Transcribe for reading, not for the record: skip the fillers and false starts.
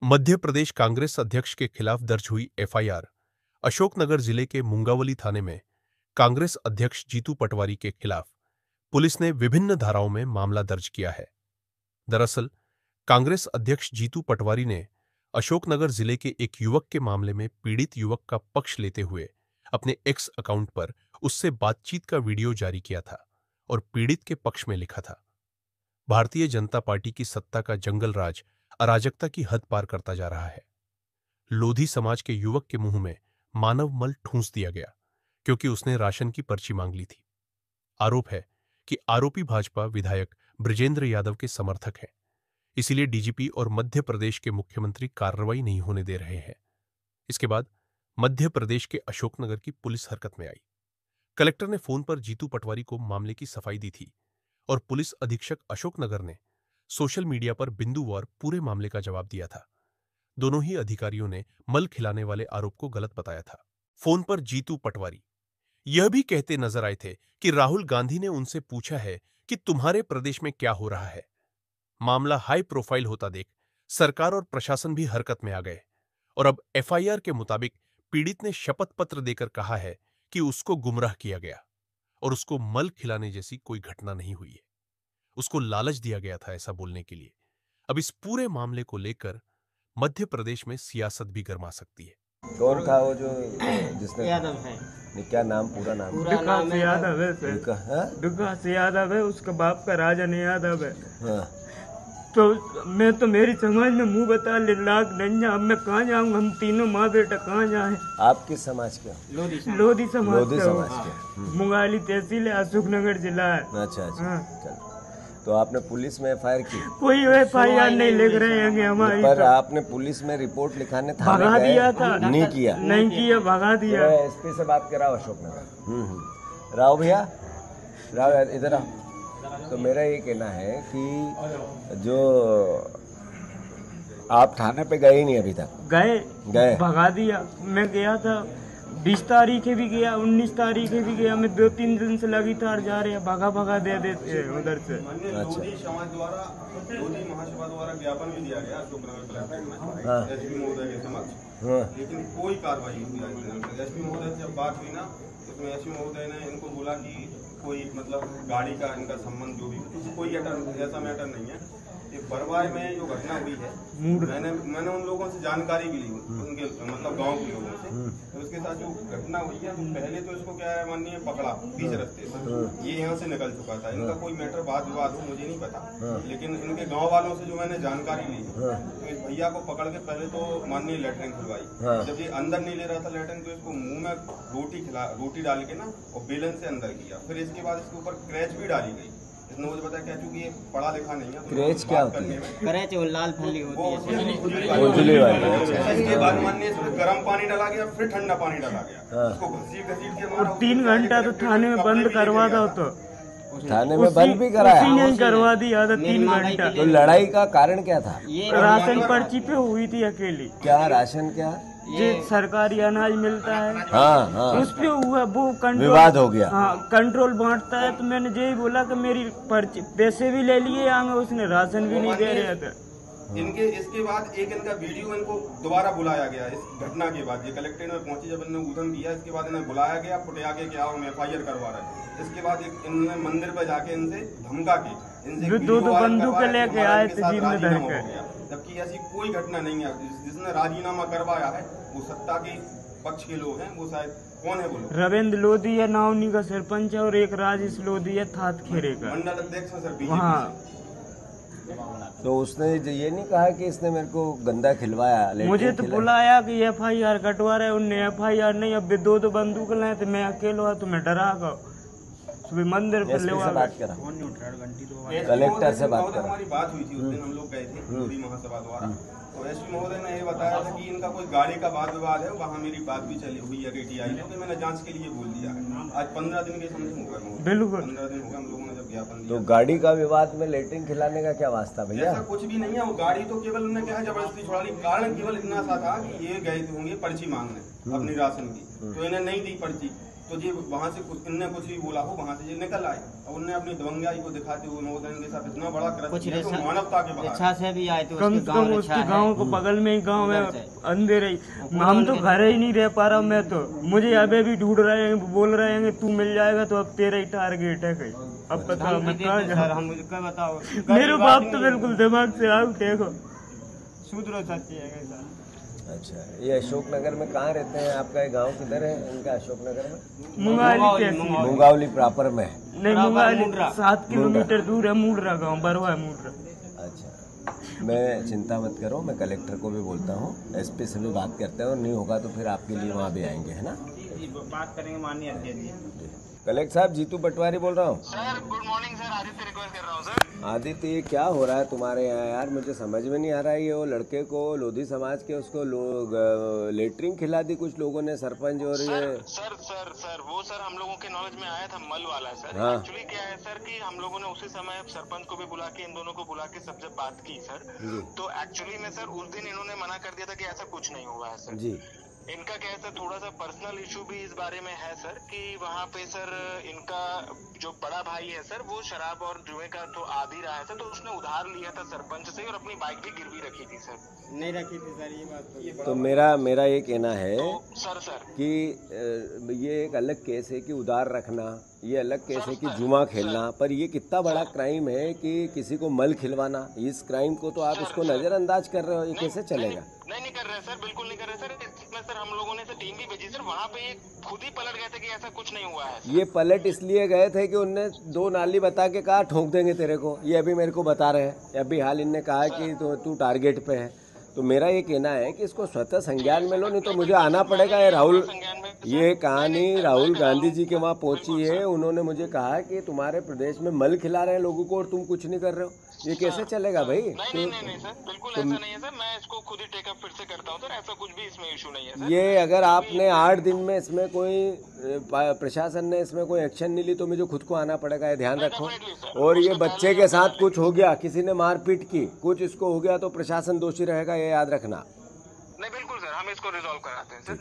मध्य प्रदेश कांग्रेस अध्यक्ष के खिलाफ दर्ज हुई एफआईआर। अशोकनगर जिले के मुंगावली थाने में कांग्रेस अध्यक्ष जीतू पटवारी के खिलाफ पुलिस ने विभिन्न धाराओं में मामला दर्ज किया है। दरअसल कांग्रेस अध्यक्ष जीतू पटवारी ने अशोकनगर जिले के एक युवक के मामले में पीड़ित युवक का पक्ष लेते हुए अपने एक्स अकाउंट पर उससे बातचीत का वीडियो जारी किया था और पीड़ित के पक्ष में लिखा था, भारतीय जनता पार्टी की सत्ता का जंगल राज अराजकता की हद पार करता जा रहा है। लोधी समाज के युवक के मुंह में मानव मल ठूंस दिया गया क्योंकि उसने राशन की पर्ची मांग ली थी। आरोप है कि आरोपी भाजपा विधायक बृजेंद्र यादव के समर्थक हैं, इसीलिए डीजीपी और मध्य प्रदेश के मुख्यमंत्री कार्रवाई नहीं होने दे रहे हैं। इसके बाद मध्य प्रदेश के अशोकनगर की पुलिस हरकत में आई। कलेक्टर ने फोन पर जीतू पटवारी को मामले की सफाई दी थी और पुलिस अधीक्षक अशोकनगर ने सोशल मीडिया पर बिंदुवार पूरे मामले का जवाब दिया था। दोनों ही अधिकारियों ने मल खिलाने वाले आरोप को गलत बताया था। फोन पर जीतू पटवारी यह भी कहते नजर आए थे कि राहुल गांधी ने उनसे पूछा है कि तुम्हारे प्रदेश में क्या हो रहा है। मामला हाई प्रोफाइल होता देख सरकार और प्रशासन भी हरकत में आ गए और अब एफआईआर के मुताबिक पीड़ित ने शपथ पत्र देकर कहा है कि उसको गुमराह किया गया और उसको मल खिलाने जैसी कोई घटना नहीं हुई है। उसको लालच दिया गया था ऐसा बोलने के लिए। अब इस पूरे मामले को लेकर मध्य प्रदेश में सियासत भी गर्मा सकती है। कौन था वो जो जिसने यादव है? क्या नाम, पूरा नाम? विकास यादव है सर। विकास यादव है, उसका बाप का राजन यादव है। हाँ। तो मैं तो मेरी समाज में मुंह बता ले लाख नंजा, अब मैं कहाँ जाऊँ? हम तीनों माँ बेटा कहाँ जाए? आप किस समाज के? लोधी समाज लोधी समाज के। मुंगाली तहसील है, अशोकनगर जिला है। अच्छा अच्छा। हाँ। चलो, तो आपने पुलिस में एफआईआर की? कोई एफआईआर नहीं लिख रहे हैं हमारी। पर आपने पुलिस में रिपोर्ट लिखाने थाने भगा दिया था। नहीं किया? नहीं किया, भगा दिया। एसपी से बात कराओ अशोकनगर। राव भैया, राव इधर आओ। तो मेरा ये कहना है कि जो आप थाने पे गए नहीं अभी तक? गए भगा दिया। मैं गया था 20 तारीख भी गया, 19 तारीख भी गया। मैं 2-3 दिन से लगातार जा रहे हैं, भगा दे देते हैं उधर से। अच्छा। लोधी समाज द्वारा, लोधी महासभा द्वारा ज्ञापन भी दिया गया अशोकनगर कलेक्ट्रेट में एसपी महोदय के समक्ष, लेकिन कोई कार्रवाई नहीं हुई। एसपी महोदय से जब बात हुई ना, उसमें एसपी महोदय ने इनको बोला कि कोई मतलब गाड़ी का इनका संबंध जो भी कोई ऐसा मैटर नहीं है। ये बरवाय में जो घटना हुई है, मैंने उन लोगों से जानकारी भी ली, उनके मतलब गांव के लोगों से। तो उसके साथ जो घटना हुई है, पहले तो इसको क्या है माननीय पकड़ा बीच रास्ते से, ये यहाँ से निकल चुका था। इनका कोई मैटर वाद विवाद हो मुझे नहीं पता, लेकिन इनके गाँव वालों से जो मैंने जानकारी ली, तो इस भैया को पकड़ के पहले तो माननीय लेटरिन खुलवाई। जब ये अंदर नहीं ले रहा था लेटरिन, तो इसको मुँह में रोटी डाल के ना और बेलन से अंदर किया। फिर इसके बाद इसके ऊपर क्रैच भी डाली गई। इसने मुझे बताया क्या, चूंकि ये पढ़ा लिखा नहीं है। क्रैच क्या होती है? क्रैच वो लाल फली होती है, उजली वाली। इसके बाद माननीय गर्म पानी डाला गया, फिर ठंडा पानी डाला गया, उसको घसीट के मारा। 3 घंटा तो थाने में बंद करवा दो, तो थाने में बंद भी कराया? नहीं करवा दिया था 3 घंटा। तो लड़ाई का कारण क्या था? राशन पर्ची पे हुई थी अकेली। क्या राशन? क्या जो सरकारी अनाज मिलता है, हाँ। उस पे हुआ वो कंट्रोल, विवाद हो गया। हाँ, कंट्रोल बांटता है। तो मैंने यही बोला कि मेरी पर्ची, पैसे भी ले लिए आगे, उसने राशन भी नहीं दे रहा था। इसके बाद एक इनका वीडियो इनको दोबारा बुलाया गया। इस घटना के बाद ये कलेक्ट्रेट में पहुंची, जब इन्होंने उधम किया, इसके बाद इन्हें बुलाया गया, पुटिया के क्या हम एफआईआर करवा रहे हैं। इसके बाद इन्होंने मंदिर पर जाके इनसे धमका के, इनसे दो बंदूक लेके आए थे जीप में धर के। जबकि ऐसी कोई घटना नहीं है। जिसने राजीनामा करवाया है वो सत्ता के पक्ष के लोग हैं। वो शायद कौन है? वो लोग रविंद्र लोधी है, नावनी का सरपंच है, और एक राजेश लोधी है थात खेरे का मंडल अध्यक्ष है सर। हाँ। तो उसने ये नहीं कहा कि इसने मेरे को गंदा खिलवाया? मुझे तो बुलाया कि एफआईआर कटवा रहे, उनने एफआईआर नहीं। अब 2 बंदूक लाए थे, मैं अकेला तो मैं डरा गया। सुबह मंदिर पर ले बात करा, कलेक्टर से बात करा। हमारी बात हुई थी उस दिन, हम लोग गए थे लोधी महासभा द्वारा। तो एसपी महोदय ने ये बताया था कि इनका कोई गाड़ी का वाद विवाद है, वहाँ मेरी बात भी चली हुई है टीआई में, तो मैंने जांच के लिए बोल दिया है। आज 15 दिन के समथिंग हो गए। बिल्कुल 15 दिन हो गए हम लोगों ने जब ज्ञापन दिया। तो गाड़ी का विवाद में लेटरिन खिलाने का क्या वास्ता भैया? ऐसा कुछ भी नहीं है। वो गाड़ी तो केवल उन्होंने क्या है जबरदस्ती छुड़ा ली। कारण केवल इतना सा था कि ये गए होंगे पर्ची मांगने अपनी राशन की, तो इन्हें नहीं दी पर्ची। तो ये वहाँ से इनने कुछ भी बोला हो, वहाँ से ये निकल आए और उनने अपनी दबंगाई को दिखाते हुए महोदय के साथ इतना बड़ा कृत्य किया तो मानवता के बाहर अच्छा से भी आए तो कम से कम उसके गांव को बगल में ही गांव है, अंधेरे ही हम तो घर ही नहीं रह पा रहा। मैं तो मुझे अभी भी ढूंढ रहे हैं, बोल रहे हैं तू मिल जाएगा तो अब तेरा ही टारगेट है कहीं। अब बताओ मैं कहाँ सर, हम मुझे बताओ। मेरे बाप तो बिल्कुल दिमाग से आउट है। सूत्रों सच्ची है सर। अच्छा, ये अशोकनगर में कहाँ रहते हैं? आपका ये गांव किधर है इनका? अशोकनगर में मुंगावली मुंगावली प्रॉपर में? नहीं, मुंगावली 7 किलोमीटर दूर है, मूडरा गाँव, बरवा है मूडरा। अच्छा, मैं चिंता मत करो, मैं कलेक्टर को भी बोलता हूँ, एसपी से भी बात करते हैं और नहीं होगा तो फिर आपके लिए वहाँ भी आएंगे, है ना? बात करेंगे माननीय अध्यक्ष जी। कलेक्टर साहब, जीतू पटवारी बोल रहा हूँ। Sir good morning sir, Aditya request कर रहा हूँ सर। आदित्य, ये क्या हो रहा है तुम्हारे यहाँ यार? मुझे समझ में नहीं आ रहा है। ये वो लड़के को लोधी समाज के उसको लोग लेटरिन खिला दी कुछ लोगों ने, सरपंच और ये। सर वो सर हम लोगों के नॉलेज में आया था, मल वाला सर। हाँ। एक्चुअली क्या है सर कि हम लोगों ने उसी समय सरपंच को भी बुला के इन दोनों को बुला के सब जब बात की सर, तो एक्चुअली में सर उस दिन इन्होंने मना कर दिया था कि ऐसा कुछ नहीं हुआ है सर जी। इनका क्या है सर, थोड़ा सा पर्सनल इशू भी इस बारे में है सर कि वहाँ पे सर इनका जो बड़ा भाई है सर वो शराब और जुए का तो आदी रहा है सर, तो उसने उधार लिया था सरपंच से और अपनी बाइक भी गिरवी रखी थी सर। नहीं रखी थी सर, ये बात तो मेरा ये कहना है सर कि ये एक अलग केस है कि उधार रखना, ये अलग केस है कि जुआ खेलना, पर ये कितना बड़ा क्राइम है कि किसी को मल खिलवाना। इस क्राइम को तो आप इसको नजरअंदाज कर रहे हो, ये कैसे चलेगा? नहीं कर रहे सर, बिल्कुल नहीं कर रहे सर। इसमें सर हम लोगों ने सर टीम भी भेजी सर, वहाँ पे ये खुद ही पलट गए थे कि ऐसा कुछ नहीं हुआ है। ये पलट इसलिए गए थे कि उनने 2 नाली बता के कहा ठोक देंगे तेरे को, ये अभी मेरे को बता रहे हैं। अभी हाल इनने कहा कि तू टारगेट पे है। तो मेरा ये कहना है कि इसको स्वतः संज्ञान में लो, नहीं तो मुझे आना पड़ेगा। ये कहानी राहुल गांधी जी के वहाँ पहुंची है, उन्होंने मुझे कहा कि तुम्हारे प्रदेश में मल खिला रहे हैं लोगों को और तुम कुछ नहीं कर रहे हो। ये कैसे चलेगा भाई? नहीं सर, बिल्कुल ऐसा नहीं है सर। मैं इसको खुद ही टेकअप फिर से करता हूँ सर, ऐसा कुछ भी इसमें इशू नहीं है सर। ये अगर आपने 8 दिन में इसमें कोई प्रशासन ने इसमें कोई एक्शन नहीं ली तो मुझे खुद को आना पड़ेगा, ये ध्यान रखो। और ये बच्चे के साथ कुछ हो गया, किसी ने मारपीट की, कुछ इसको हो गया तो प्रशासन दोषी रहेगा, ये याद रखना। नहीं बिल्कुल सर, हम इसको रिजॉल्व कराते हैं सर।